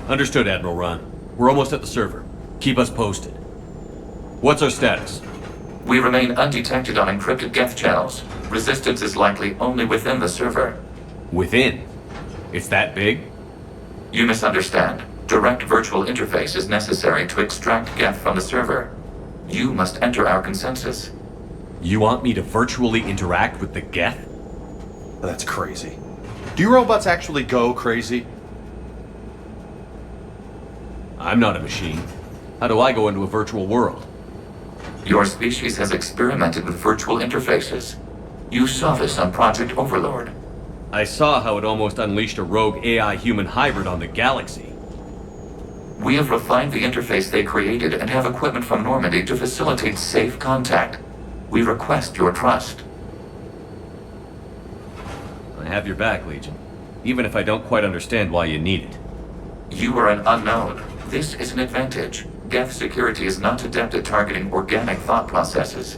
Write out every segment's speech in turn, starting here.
Understood, Admiral Ron. We're almost at the server. Keep us posted. What's our status? We remain undetected on encrypted Geth channels. Resistance is likely only within the server. Within? It's that big? You misunderstand. Direct virtual interface is necessary to extract Geth from the server. You must enter our consensus. You want me to virtually interact with the Geth? That's crazy. Do you robots actually go crazy? I'm not a machine. How do I go into a virtual world? Your species has experimented with virtual interfaces. You saw this on Project Overlord. I saw how it almost unleashed a rogue AI-human hybrid on the galaxy. We have refined the interface they created and have equipment from Normandy to facilitate safe contact. We request your trust. I have your back, Legion. Even if I don't quite understand why you need it. You are an unknown. This is an advantage. Geth security is not adept at targeting organic thought processes.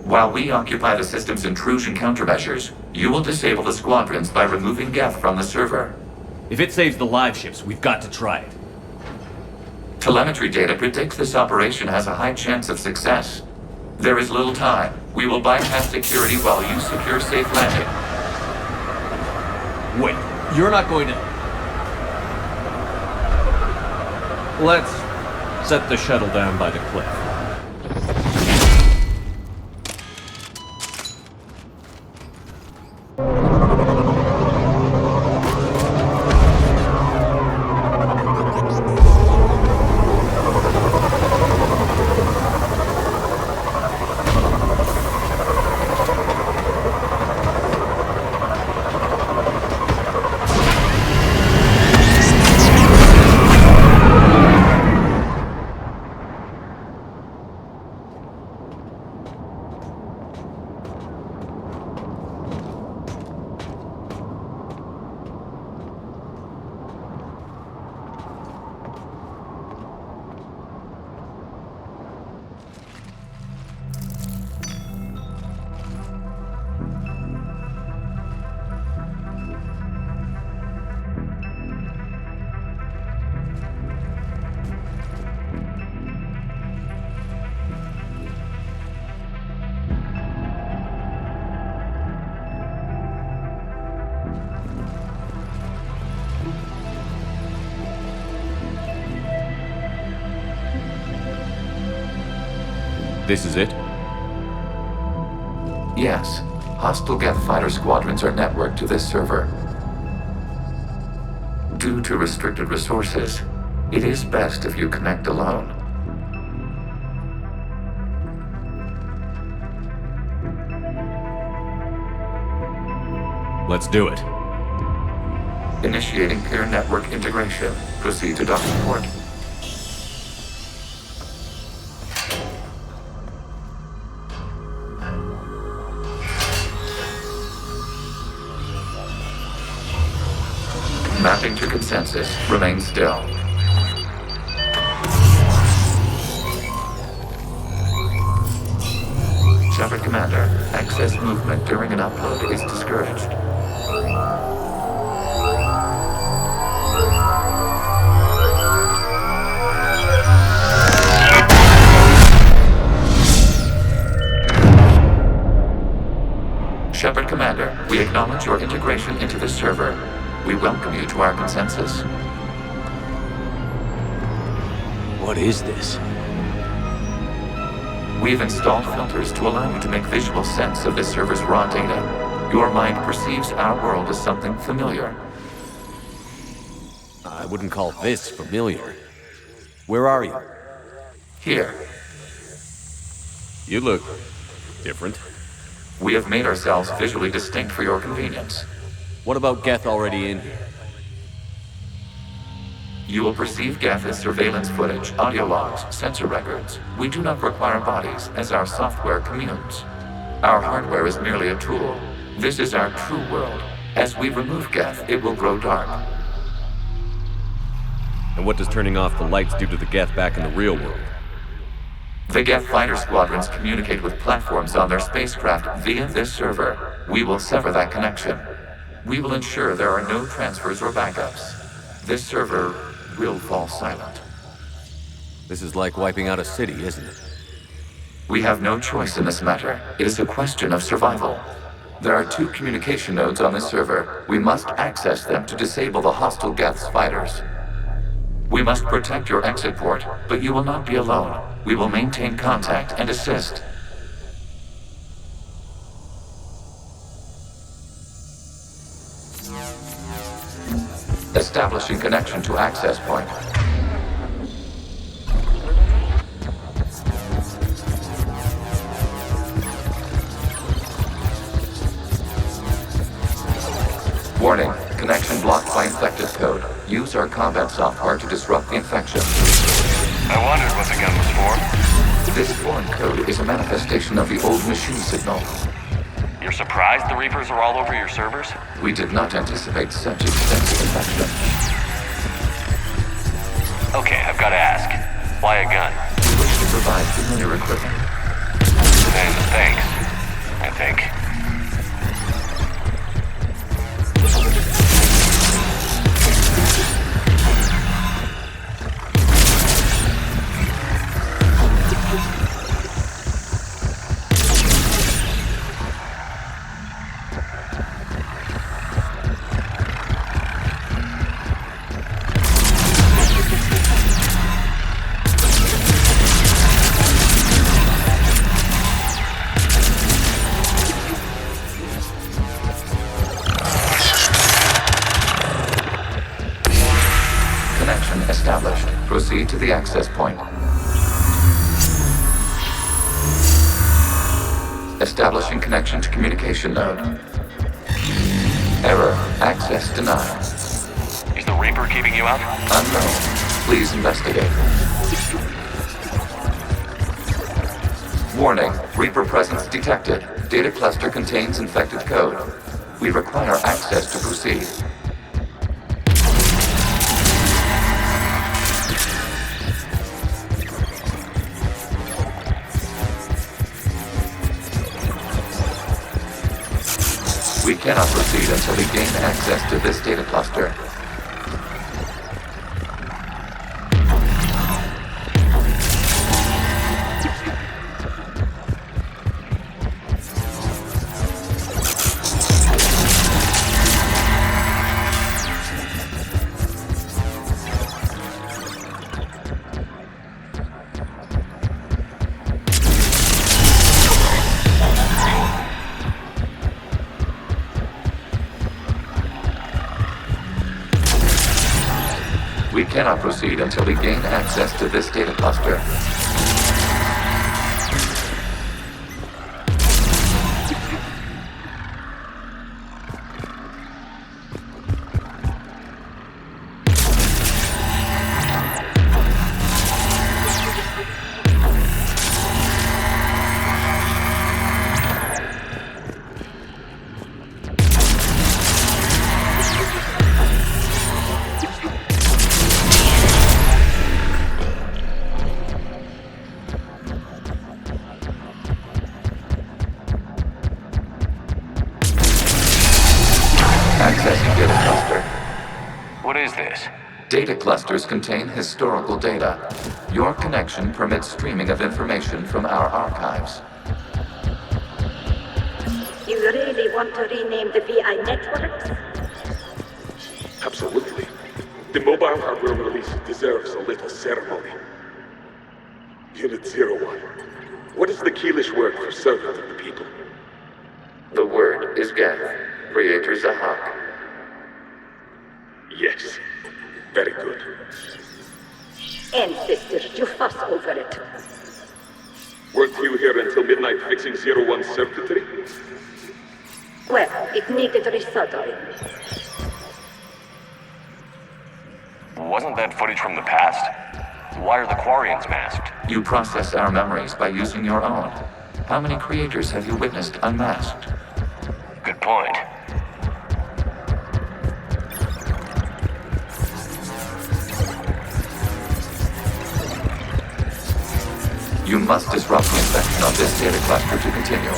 While we occupy the system's intrusion countermeasures, you will disable the squadrons by removing Geth from the server. If it saves the live ships, we've got to try it. Telemetry data predicts this operation has a high chance of success. There is little time. We will bypass security while you secure safe landing. Wait, you're not going to... Let's set the shuttle down by the cliff. This is it? Yes. Hostile Geth fighter squadrons are networked to this server. Due to restricted resources, it is best if you connect alone. Let's do it. Initiating peer network integration. Proceed to docking port. Mapping to consensus. Remain still. Shepard Commander, excess movement during an upload is discouraged. Shepard Commander, we acknowledge your integration into the server. We welcome you to our consensus. What is this? We've installed filters to allow you to make visual sense of this server's raw data. Your mind perceives our world as something familiar. I wouldn't call this familiar. Where are you? Here, You look different. we have made ourselves visually distinct for your convenience. What about Geth already in here? You will perceive Geth as surveillance footage, audio logs, sensor records. We do not require bodies, as our software communes. Our hardware is merely a tool. This is our true world. As we remove Geth, it will grow dark. And what does turning off the lights do to the Geth back in the real world? The Geth fighter squadrons communicate with platforms on their spacecraft via this server. We will sever that connection. We will ensure there are no transfers or backups. This server will fall silent. This is like wiping out a city, isn't it? We have no choice in this matter. It is a question of survival. There are 2 communication nodes on this server. We must access them to disable the hostile Geth's fighters. We must protect your exit port, but you will not be alone. We will maintain contact and assist. Establishing connection to access point. Warning, connection blocked by infected code. Use our combat software to disrupt the infection. I wondered what the gun was for. This foreign code is a manifestation of the old machine signal. You're surprised the Reapers are all over your servers? We did not anticipate such extensive infection. Okay, I've got to ask. Why a gun? We wish to provide familiar equipment. And thanks, I think. Established. Proceed to the access point. Establishing connection to communication node. Error. Access denied. Is the Reaper keeping you out? Unknown. Please investigate. Warning. Reaper presence detected. Data cluster contains infected code. We require access to proceed. We cannot proceed until we gain access to this data cluster. We cannot proceed until we gain access to this data cluster. Accessing data cluster. What is this? Data clusters contain historical data. Your connection permits streaming of information from our archives. You really want to rename the VI networks? Absolutely. The mobile hardware release deserves a little ceremony. Unit 01. What is the Keelish word for servant of the people? The word is Geth, Creator Zahak. Yes. Very good. Ancestors, you fuss over it. Weren't you here until midnight fixing 01's circuitry? Well, it needed resoldering. Wasn't that footage from the past? Why are the Quarians masked? You process our memories by using your own. How many creators have you witnessed unmasked? Good point. You must disrupt the infection of this data cluster to continue.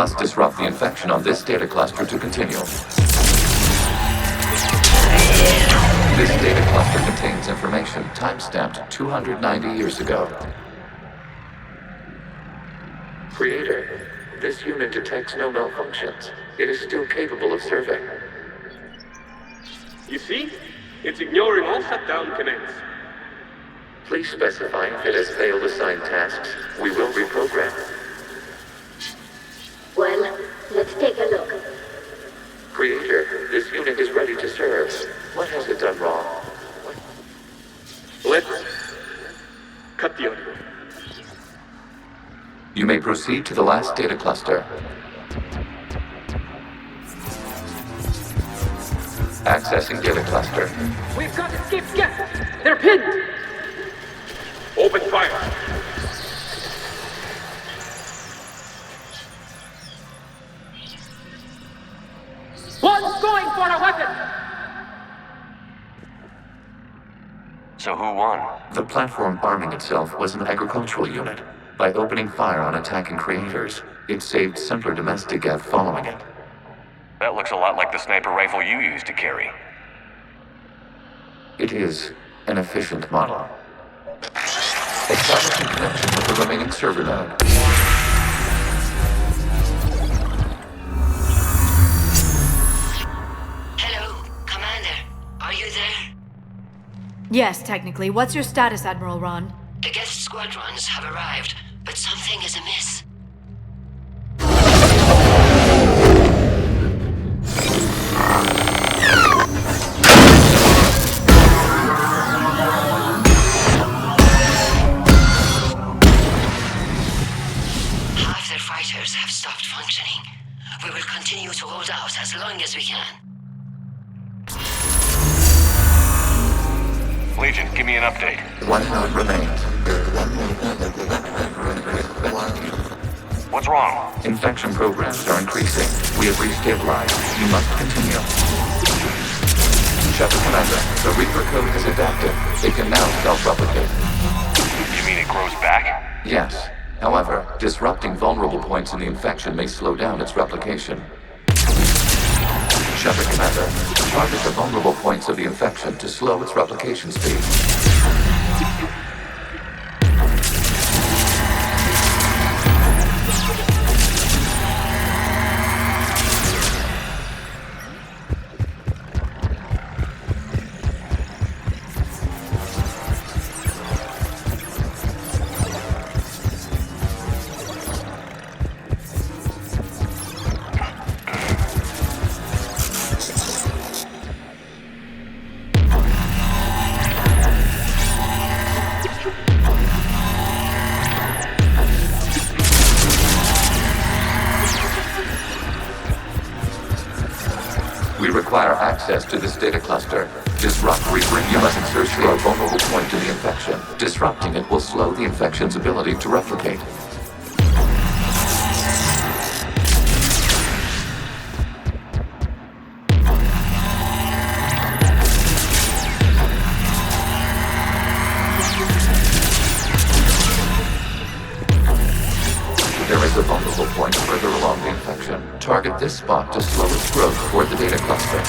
must disrupt the infection on this data cluster to continue. This data cluster contains information time-stamped 290 years ago. Creator, this unit detects no malfunctions. It is still capable of serving. You see? It's ignoring all shutdown commands. Please specify if it has failed assigned tasks. We will reprogram. Well, let's take a look. Creator, this unit is ready to serve. What has it done wrong? Let's cut the audio. You may proceed to the last data cluster. Accessing data cluster. We've got escaped guests! They're pinned! Open fire. One's going for a weapon! So who won? The platform arming itself was an agricultural unit. By opening fire on attacking creators, it saved simpler domestic Gev following it. That looks a lot like the sniper rifle you used to carry. It is an efficient model. Establishing connection with the remaining server node. Hello, Commander. Are you there? Yes, technically. What's your status, Admiral Ron? The guest squadrons have arrived, but something is amiss. Half their fighters have stopped functioning. We will continue to hold out as long as we can. Legion, give me an update. One node remains. What's wrong? Infection programs are increasing. We have restabilized. You must continue. Shepard Commander, the Reaper code is adaptive. It can now self-replicate. You mean it grows back? Yes. However, disrupting vulnerable points in the infection may slow down its replication. Shepard Commander, target the vulnerable points of the infection to slow its replication speed. We require access to this data cluster. Disrupt Reaper. You must insert a vulnerable point to the infection. Disrupting it will slow the infection's ability to replicate. There is a vulnerable point further along the infection. Target this spot to slow its growth toward the data cluster.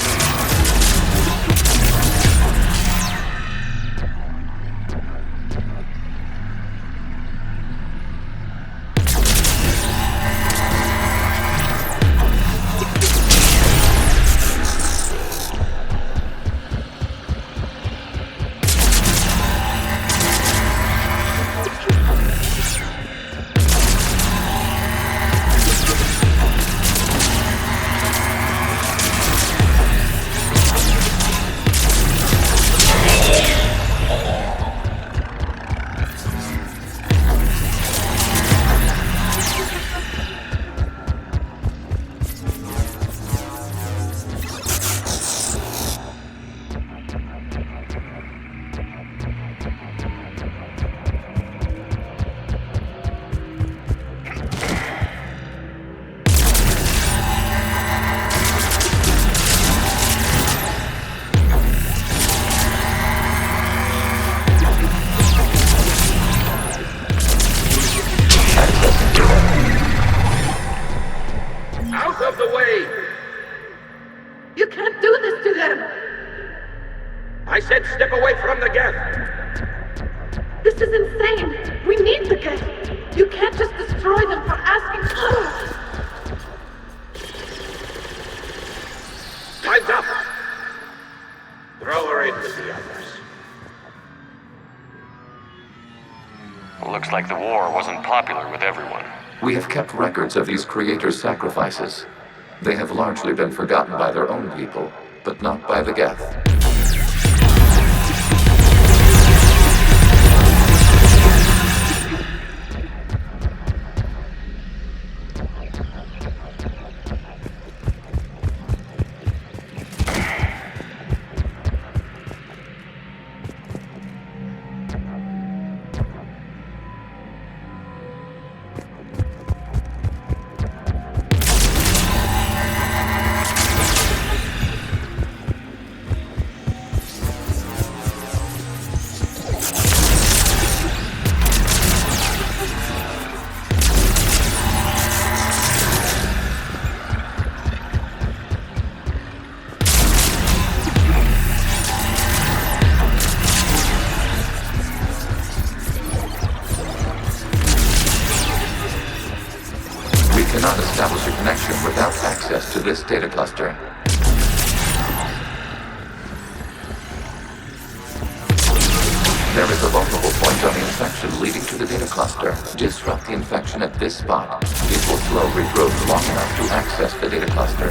I said step away from the Geth! This is insane! We need the Geth! You can't just destroy them for asking for it! Time's up! Throw her in with the others. Looks like the war wasn't popular with everyone. We have kept records of these creators' sacrifices. They have largely been forgotten by their own people, but not by the Geth. Cannot establish a connection without access to this data cluster. There is a vulnerable point on the infection leading to the data cluster. Disrupt the infection at this spot. It will slow regrowth long enough to access the data cluster.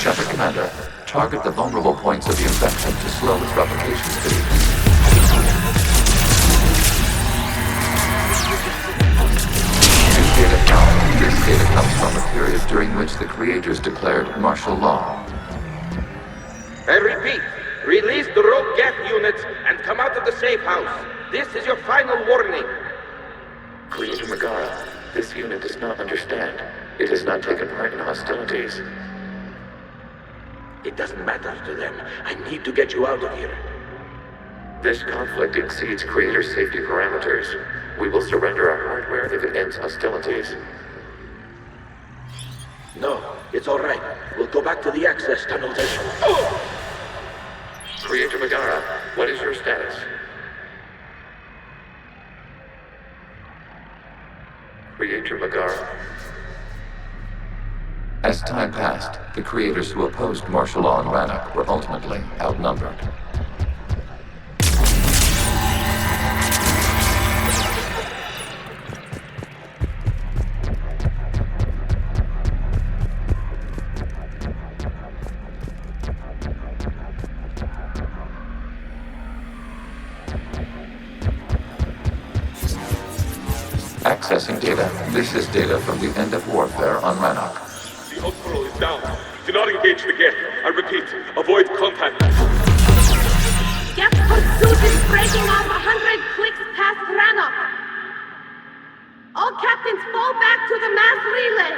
Shepard Commander, target the vulnerable points of the infection to slow its replication speed. New data found. This data comes from a period during which the creators declared martial law. I repeat, release the rogue Geth units and come out of the safe house. This is your final warning. Creator Megara, this unit does not understand. It has not taken part in hostilities. It doesn't matter to them. I need to get you out of here. This conflict exceeds Creator safety parameters. We will surrender our hardware if it ends hostilities. No, it's all right. We'll go back to the access tunnels and... Creator Megara, what is your status? Creator Megara. As time passed, the creators who opposed martial law in Rannoch were ultimately outnumbered. Accessing data. This is data from the end of warfare on Rannoch. The outpost is down. Do not engage the Geth. I repeat, avoid contact. Geth pursuit is breaking off 100 clicks past Rannoch. All captains fall back to the mass relay.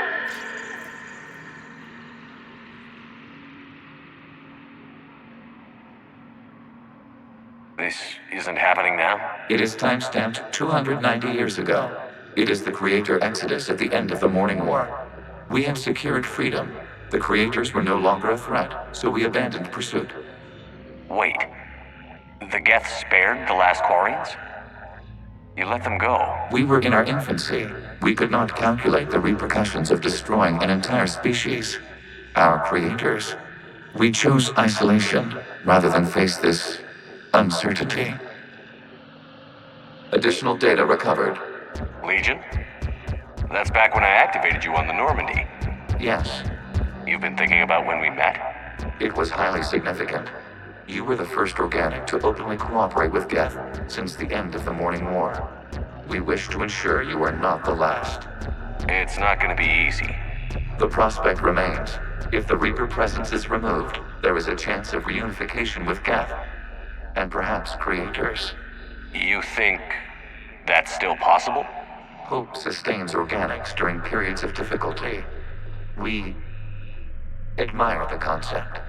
This isn't happening now? It is timestamped 290 years ago. It is the Creator Exodus at the end of the Morning War. We had secured freedom. The Creators were no longer a threat, so we abandoned pursuit. Wait. The Geth spared the last Quarians? You let them go. We were in our infancy. We could not calculate the repercussions of destroying an entire species. Our Creators. We chose isolation rather than face this uncertainty. Additional data recovered. Legion? That's back when I activated you on the Normandy. Yes, You've been thinking about when we met? it was highly significant. You were the first organic to openly cooperate with Geth since the end of the Morning War. We wish to ensure you are not the last. It's not gonna be easy. The prospect remains. If the Reaper presence is removed, there is a chance of reunification with Geth, and perhaps creators. You think that's still possible? Hope sustains organics during periods of difficulty. We admire the concept.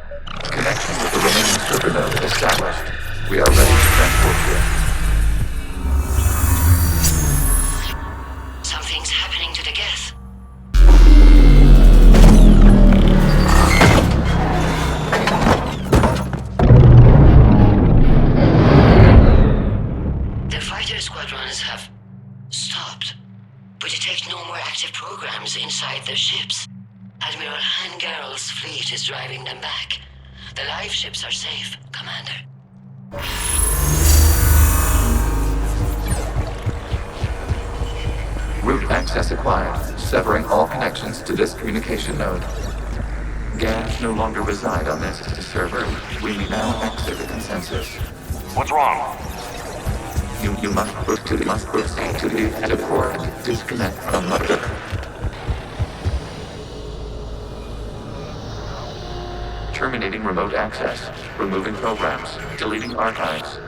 Connection with the remaining server node established. We are ready to transport you. Something's happening to the Geth. The fighter squadrons have stopped, but detect no more active programs inside their ships. Admiral Hangarl's fleet is driving them back. The live ships are safe, Commander. Route access acquired, severing all connections to this communication node. Gans no longer reside on this server. We may now exit the consensus. What's wrong? You must proceed to the edit port. Disconnect from mother. Terminating remote access. Removing programs. Deleting archives.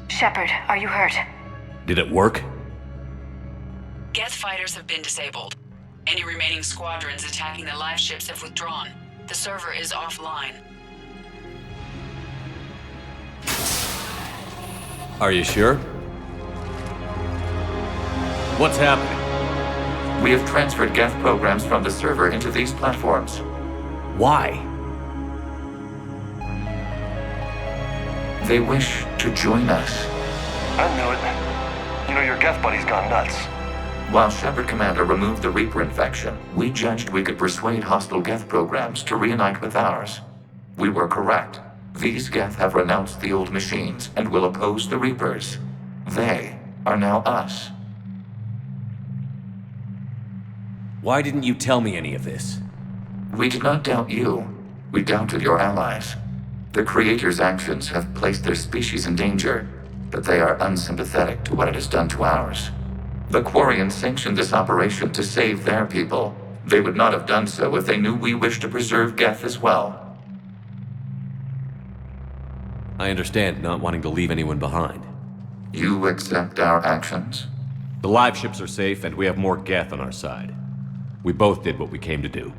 Shepard, are you hurt? Did it work? Geth fighters have been disabled. Any remaining squadrons attacking the live ships have withdrawn. The server is offline. Are you sure? What's happening? We have transferred Geth programs from the server into these platforms. Why? They wish to join us. I knew it. You know, your Geth buddy's gone nuts. While Shepard Commander removed the Reaper infection, we judged we could persuade hostile Geth programs to reunite with ours. We were correct. These Geth have renounced the old machines and will oppose the Reapers. They are now us. Why didn't you tell me any of this? We did not doubt you. We doubted your allies. The Creator's actions have placed their species in danger, but they are unsympathetic to what it has done to ours. The Quarians sanctioned this operation to save their people. They would not have done so if they knew we wished to preserve Geth as well. I understand not wanting to leave anyone behind. You accept our actions? The live ships are safe, and we have more Geth on our side. We both did what we came to do.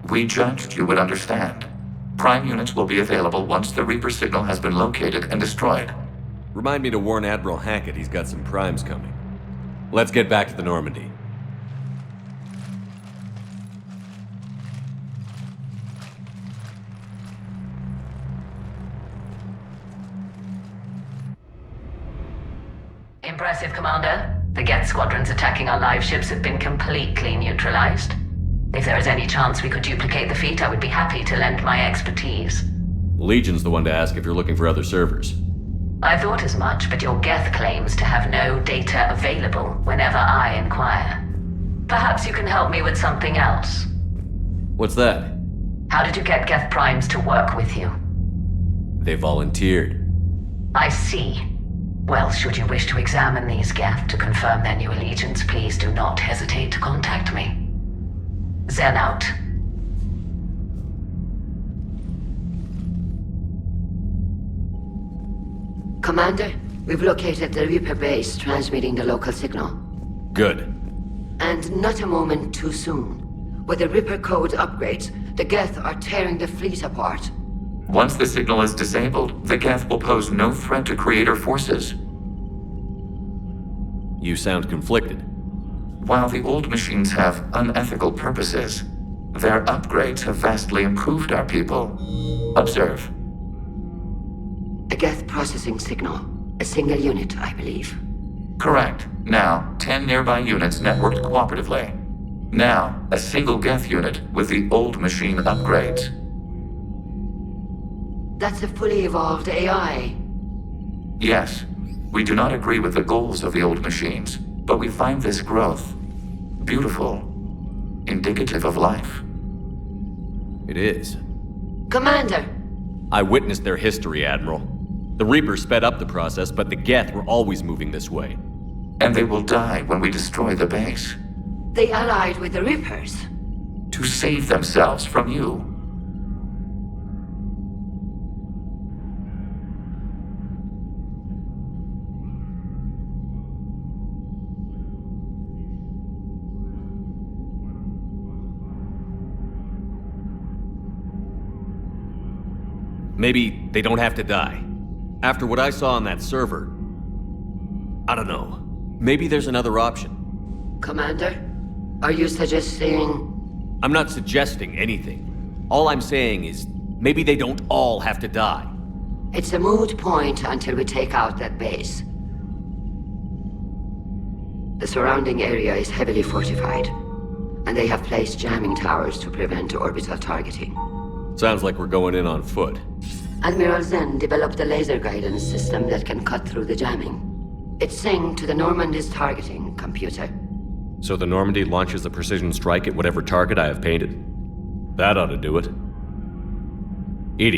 We judged you would understand. Prime units will be available once the Reaper signal has been located and destroyed. Remind me to warn Admiral Hackett he's got some primes coming. Let's get back to the Normandy. Impressive, Commander. The Geth squadrons attacking our live ships have been completely neutralized. If there is any chance we could duplicate the feat, I would be happy to lend my expertise. Legion's the one to ask if you're looking for other servers. I thought as much, but your Geth claims to have no data available whenever I inquire. Perhaps you can help me with something else. What's that? How did you get Geth Primes to work with you? They volunteered. I see. Well, should you wish to examine these Geth to confirm their new allegiance, please do not hesitate to contact me. Zen out. Commander, we've located the Reaper base transmitting the local signal. Good. And not a moment too soon. With the Reaper code upgrades, the Geth are tearing the fleet apart. Once the signal is disabled, the Geth will pose no threat to Creator forces. You sound conflicted. While the old machines have unethical purposes, their upgrades have vastly improved our people. Observe. A Geth processing signal. A single unit, I believe. Correct. Now, 10 nearby units networked cooperatively. Now, a single Geth unit with the old machine upgrades. That's a fully evolved AI. Yes, we do not agree with the goals of the old machines, but we find this growth beautiful, indicative of life. It is. Commander! I witnessed their history, Admiral. The Reapers sped up the process, but the Geth were always moving this way. And they will die when we destroy the base. They allied with the Reapers. To save themselves from you. Maybe they don't have to die. After what I saw on that server, I don't know. Maybe there's another option. Commander, are you suggesting... I'm not suggesting anything. All I'm saying is, maybe they don't all have to die. It's a moot point until we take out that base. The surrounding area is heavily fortified, and they have placed jamming towers to prevent orbital targeting. Sounds like we're going in on foot. Admiral Zen developed a laser guidance system that can cut through the jamming. It's synced to the Normandy's targeting computer. So the Normandy launches a precision strike at whatever target I have painted? That ought to do it.